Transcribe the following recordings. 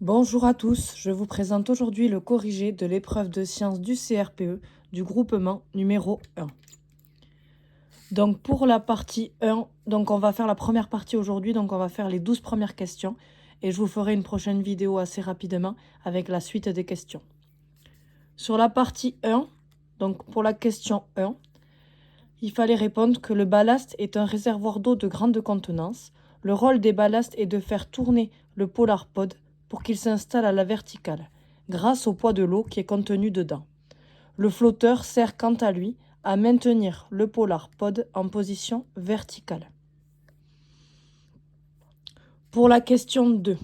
Bonjour à tous, je vous présente aujourd'hui le corrigé de l'épreuve de sciences du CRPE du groupement numéro 1. Donc pour la partie 1, on va faire la première partie aujourd'hui, donc on va faire les 12 premières questions et je vous ferai une prochaine vidéo assez rapidement avec la suite des questions. Sur la partie 1, donc pour la question 1, il fallait répondre que le ballast est un réservoir d'eau de grande contenance. Le rôle des ballasts est de faire tourner le polar pod pour qu'il s'installe à la verticale, grâce au poids de l'eau qui est contenu dedans. Le flotteur sert quant à lui à maintenir le polar pod en position verticale. Pour la question 2,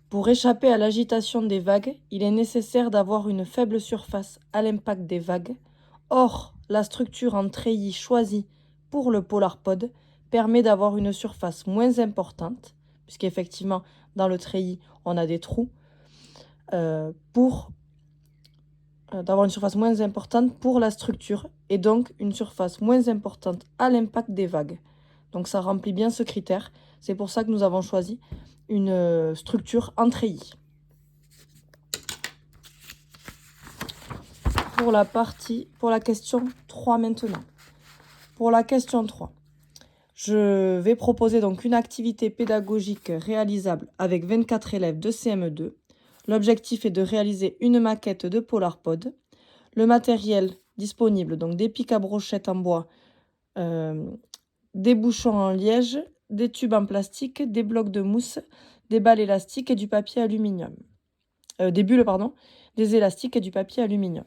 pour échapper à l'agitation des vagues, il est nécessaire d'avoir une faible surface à l'impact des vagues. Or, la structure en treillis choisie pour le polar pod permet d'avoir une surface moins importante, puisqu'effectivement, dans le treillis, on a des trous, d'avoir une surface moins importante pour la structure et donc une surface moins importante à l'impact des vagues. Donc ça remplit bien ce critère. C'est pour ça que nous avons choisi une structure en treillis. Pour la question 3 maintenant. Pour la question 3, je vais proposer donc une activité pédagogique réalisable avec 24 élèves de CM2. L'objectif est de réaliser une maquette de polar pod. Le matériel disponible, donc des pics à brochettes en bois, des bouchons en liège, des tubes en plastique, des blocs de mousse, des balles élastiques et du papier aluminium. Des bulles, des élastiques et du papier aluminium.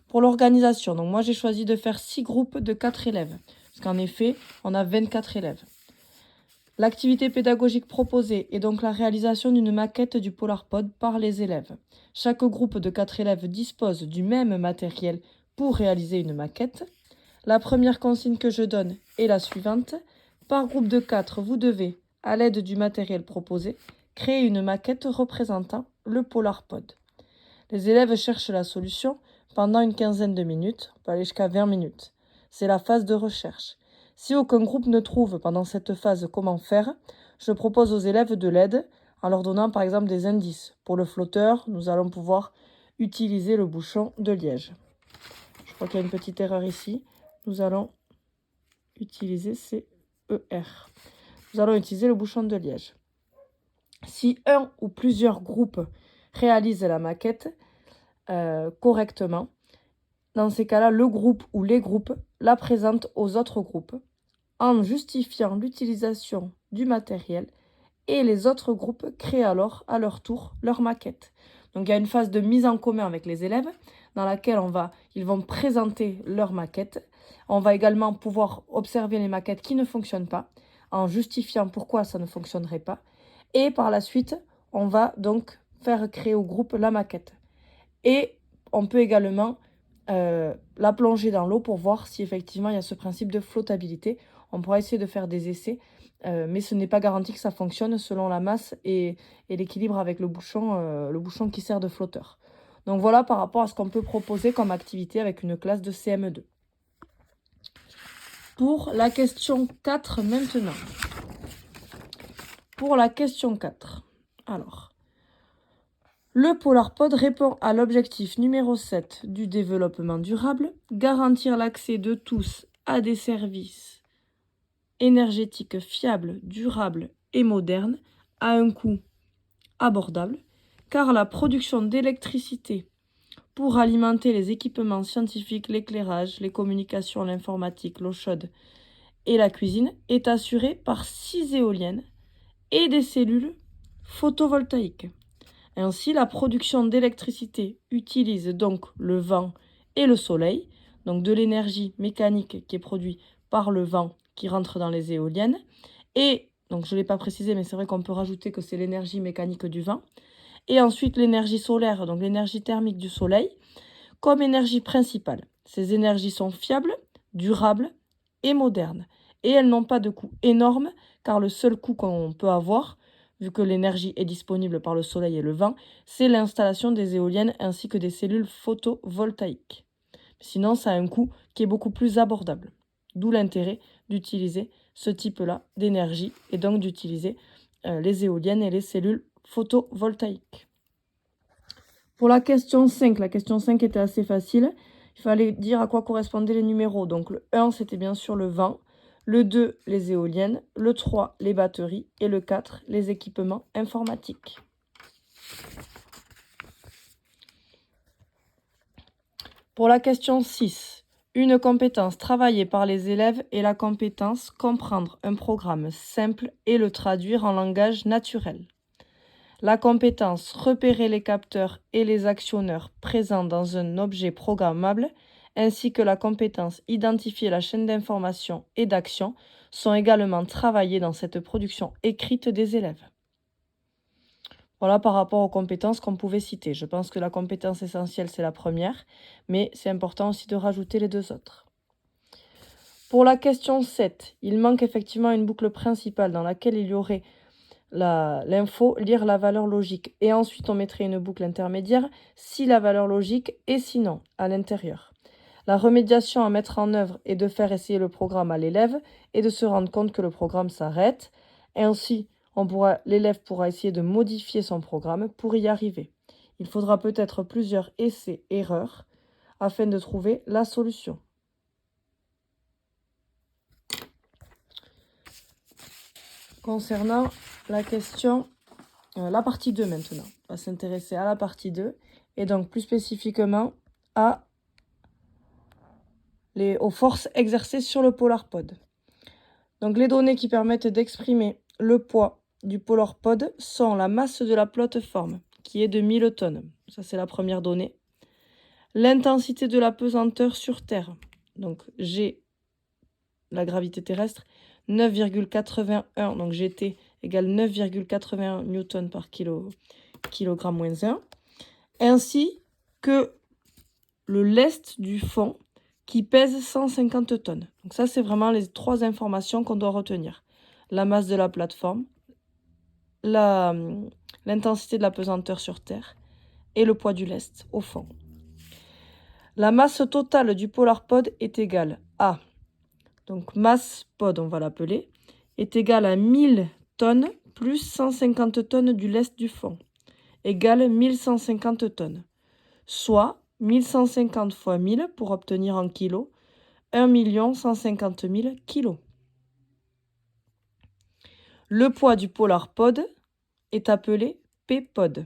Pour l'organisation, donc moi j'ai choisi de faire 6 groupes de 4 élèves, parce qu'en effet, on a 24 élèves. L'activité pédagogique proposée est donc la réalisation d'une maquette du polar pod par les élèves. Chaque groupe de 4 élèves dispose du même matériel pour réaliser une maquette. La première consigne que je donne est la suivante. Par groupe de 4, vous devez, à l'aide du matériel proposé, créer une maquette représentant le polar pod. Les élèves cherchent la solution pendant une quinzaine de minutes, on peut aller jusqu'à 20 minutes. C'est la phase de recherche. Si aucun groupe ne trouve pendant cette phase comment faire, je propose aux élèves de l'aide en leur donnant par exemple des indices. Pour le flotteur, nous allons pouvoir utiliser le bouchon de liège. Je crois qu'il y a une petite erreur ici. Nous allons utiliser CER. Nous allons utiliser le bouchon de liège. Si un ou plusieurs groupes réalisent la maquette correctement, dans ces cas-là, le groupe ou les groupes la présentent aux autres groupes en justifiant l'utilisation du matériel et les autres groupes créent alors à leur tour leur maquette. Donc il y a une phase de mise en commun avec les élèves dans laquelle ils vont présenter leur maquette. On va également pouvoir observer les maquettes qui ne fonctionnent pas en justifiant pourquoi ça ne fonctionnerait pas. Et par la suite, on va donc faire créer au groupe la maquette. Et on peut également la plonger dans l'eau pour voir si effectivement il y a ce principe de flottabilité. On pourra essayer de faire des essais, mais ce n'est pas garanti que ça fonctionne selon la masse et l'équilibre avec le bouchon qui sert de flotteur. Donc voilà par rapport à ce qu'on peut proposer comme activité avec une classe de CM2. Pour la question 4 maintenant. Pour la question 4. Alors, le polar pod répond à l'objectif numéro 7 du développement durable, garantir l'accès de tous à des services énergétiques fiables, durables et modernes à un coût abordable, car la production d'électricité pour alimenter les équipements scientifiques, l'éclairage, les communications, l'informatique, l'eau chaude et la cuisine est assurée par 6 éoliennes et des cellules photovoltaïques. Ainsi, la production d'électricité utilise donc le vent et le soleil, donc de l'énergie mécanique qui est produite par le vent qui rentre dans les éoliennes. Et, donc je ne l'ai pas précisé, mais c'est vrai qu'on peut rajouter que c'est l'énergie mécanique du vent. Et ensuite l'énergie solaire, donc l'énergie thermique du soleil, comme énergie principale. Ces énergies sont fiables, durables et modernes. Et elles n'ont pas de coût énorme, car le seul coût qu'on peut avoir, vu que l'énergie est disponible par le soleil et le vent, c'est l'installation des éoliennes ainsi que des cellules photovoltaïques. Sinon, ça a un coût qui est beaucoup plus abordable. D'où l'intérêt d'utiliser ce type-là d'énergie et donc d'utiliser les éoliennes et les cellules photovoltaïque. Pour la question 5 était assez facile. Il fallait dire à quoi correspondaient les numéros. Donc le 1, c'était bien sûr le vent. Le 2, les éoliennes. Le 3, les batteries. Et le 4, les équipements informatiques. Pour la question 6, une compétence travaillée par les élèves est la compétence comprendre un programme simple et le traduire en langage naturel. La compétence repérer les capteurs et les actionneurs présents dans un objet programmable, ainsi que la compétence identifier la chaîne d'information et d'action sont également travaillées dans cette production écrite des élèves. Voilà par rapport aux compétences qu'on pouvait citer. Je pense que la compétence essentielle, c'est la première, mais c'est important aussi de rajouter les deux autres. Pour la question 7, il manque effectivement une boucle principale dans laquelle il y aurait l'info, lire la valeur logique. Et ensuite, on mettrait une boucle intermédiaire si la valeur logique est sinon à l'intérieur. La remédiation à mettre en œuvre est de faire essayer le programme à l'élève et de se rendre compte que le programme s'arrête. Ainsi, l'élève pourra essayer de modifier son programme pour y arriver. Il faudra peut-être plusieurs essais-erreurs afin de trouver la solution. Concernant la question, la partie 2 maintenant, on va s'intéresser à la partie 2 et donc plus spécifiquement aux forces exercées sur le PolarPod. Donc les données qui permettent d'exprimer le poids du PolarPod sont la masse de la plateforme, qui est de 1000 tonnes. Ça, c'est la première donnée. L'intensité de la pesanteur sur Terre. Donc G, la gravité terrestre, 9,81. Donc GT égale 9,81 newtons par kilogramme moins 1. Ainsi que le lest du fond, qui pèse 150 tonnes. Donc ça, c'est vraiment les 3 informations qu'on doit retenir. La masse de la plateforme, l'intensité de la pesanteur sur Terre et le poids du lest au fond. La masse totale du PolarPod est égale à, donc masse pod, on va l'appeler, est égale à 1000 tonnes plus 150 tonnes du lest du fond, égale 1150 tonnes, soit 1150 fois 1000 pour obtenir en kilos, 1 150 000 kilos. Le poids du PolarPod est appelé P-pod.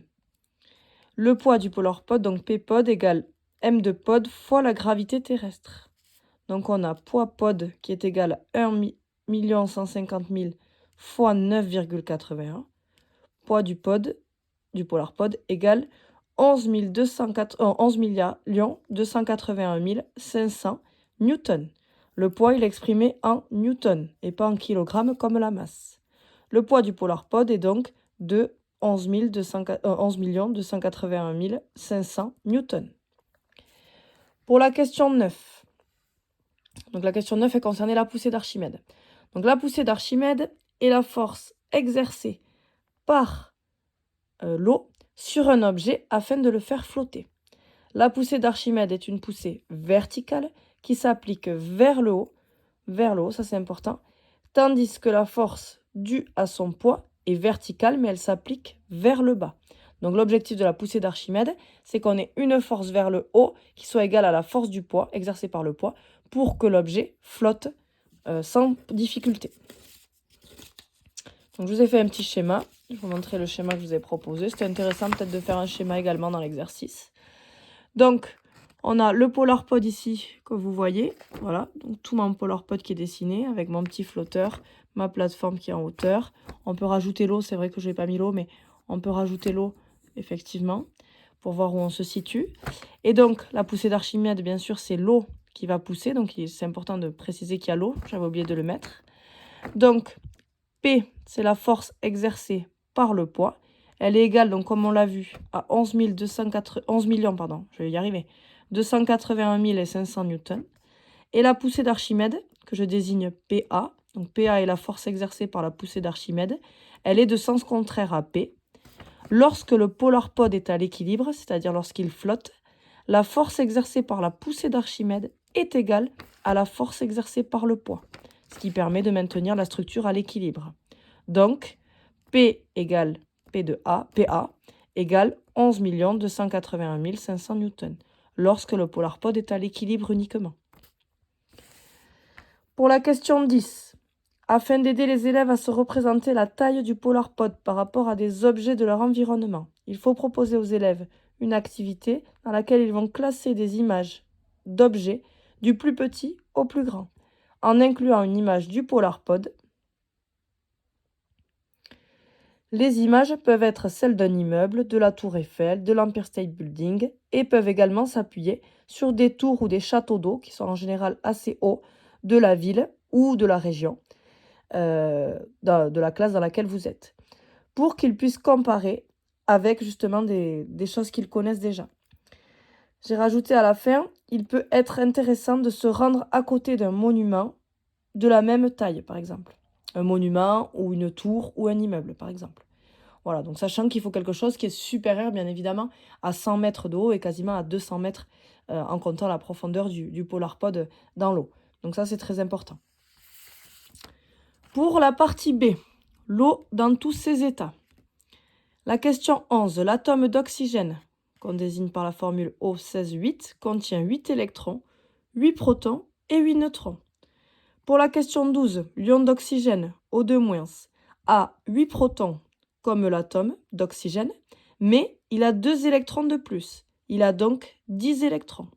Le poids du PolarPod, donc P-pod, égale M de pod fois la gravité terrestre. Donc on a poids pod qui est égal à 1 150 000 fois 9,81. Poids du PolarPod égale 11 281 500 newtons. Le poids, il est exprimé en newtons et pas en kilogrammes comme la masse. Le poids du PolarPod est donc de 11 281 500 newtons. Pour la question 9, donc la question 9 est concernée la poussée d'Archimède. Donc la poussée d'Archimède est la force exercée par l'eau sur un objet afin de le faire flotter. La poussée d'Archimède est une poussée verticale qui s'applique vers le haut, ça c'est important, tandis que la force due à son poids est verticale, mais elle s'applique vers le bas. Donc l'objectif de la poussée d'Archimède, c'est qu'on ait une force vers le haut qui soit égale à la force du poids, exercée par le poids, pour que l'objet flotte sans difficulté. Donc je vous ai fait un petit schéma. Je vais vous montrer le schéma que je vous ai proposé. C'était intéressant peut-être de faire un schéma également dans l'exercice. Donc, on a le PolarPod ici que vous voyez. Voilà, donc tout mon PolarPod qui est dessiné avec mon petit flotteur, ma plateforme qui est en hauteur. On peut rajouter l'eau, c'est vrai que je n'ai pas mis l'eau, mais on peut rajouter l'eau effectivement pour voir où on se situe. Et donc, la poussée d'Archimède, bien sûr, c'est l'eau qui va pousser. Donc, c'est important de préciser qu'il y a l'eau. J'avais oublié de le mettre. Donc, P, c'est la force exercée par le poids. Elle est égale, donc comme on l'a vu, à 11 281 500 newtons. Et la poussée d'Archimède, que je désigne PA, donc PA est la force exercée par la poussée d'Archimède, elle est de sens contraire à P. Lorsque le PolarPod est à l'équilibre, c'est-à-dire lorsqu'il flotte, la force exercée par la poussée d'Archimède est égale à la force exercée par le poids, ce qui permet de maintenir la structure à l'équilibre. Donc, P égale P de A, PA égale 11 281 500 newtons, lorsque le polar pod est à l'équilibre uniquement. Pour la question 10, afin d'aider les élèves à se représenter la taille du polar pod par rapport à des objets de leur environnement, il faut proposer aux élèves une activité dans laquelle ils vont classer des images d'objets du plus petit au plus grand, en incluant une image du polar pod. Les images peuvent être celles d'un immeuble, de la tour Eiffel, de l'Empire State Building et peuvent également s'appuyer sur des tours ou des châteaux d'eau qui sont en général assez hauts de la ville ou de la région, de la classe dans laquelle vous êtes, pour qu'ils puissent comparer avec justement des choses qu'ils connaissent déjà. J'ai rajouté à la fin, il peut être intéressant de se rendre à côté d'un monument de la même taille, par exemple. Un monument ou une tour ou un immeuble, par exemple. Voilà, donc sachant qu'il faut quelque chose qui est supérieur, bien évidemment, à 100 mètres de haut et quasiment à 200 mètres en comptant la profondeur du polar pod dans l'eau. Donc ça, c'est très important. Pour la partie B, l'eau dans tous ses états. La question 11, l'atome d'oxygène, qu'on désigne par la formule O16-8, contient 8 électrons, 8 protons et 8 neutrons. Pour la question 12, l'ion d'oxygène, O2-, a 8 protons comme l'atome d'oxygène, mais il a 2 électrons de plus. Il a donc 10 électrons.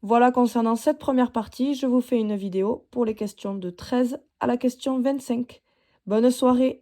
Voilà concernant cette première partie, je vous fais une vidéo pour les questions de 13 à la question 25. Bonne soirée!